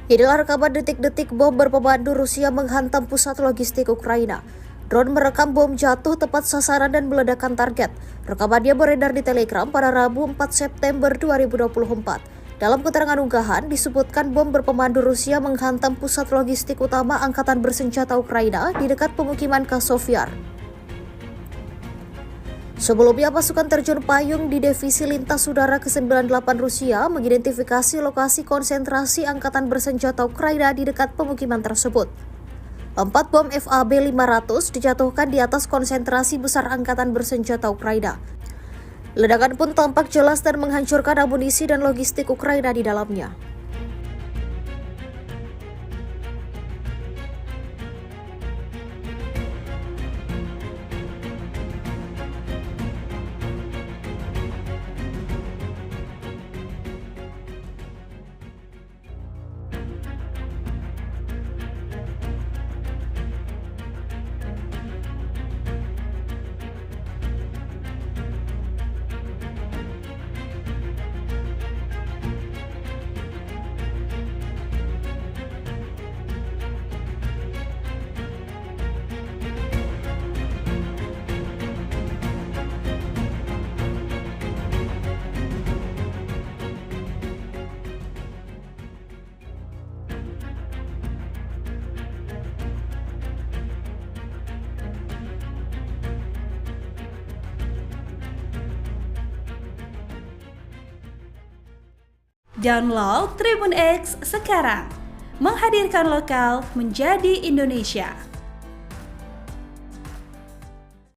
Inilah rekaman detik-detik bom berpemandu Rusia menghantam pusat logistik Ukraina. Drone merekam bom jatuh tepat sasaran dan meledakkan target. Rekamannya beredar di Telegram pada Rabu 4 September 2024. Dalam keterangan unggahan, disebutkan bom berpemandu Rusia menghantam pusat logistik utama Angkatan Bersenjata Ukraina di dekat pemukiman Kasovyar. Sebelumnya, pasukan terjun payung di Divisi Lintas Udara ke-98 Rusia mengidentifikasi lokasi konsentrasi Angkatan Bersenjata Ukraina di dekat pemukiman tersebut. 4 bom FAB-500 dijatuhkan di atas konsentrasi besar Angkatan Bersenjata Ukraina. Ledakan pun tampak jelas dan menghancurkan amunisi dan logistik Ukraina di dalamnya. Download Tribun X sekarang, menghadirkan lokal menjadi Indonesia.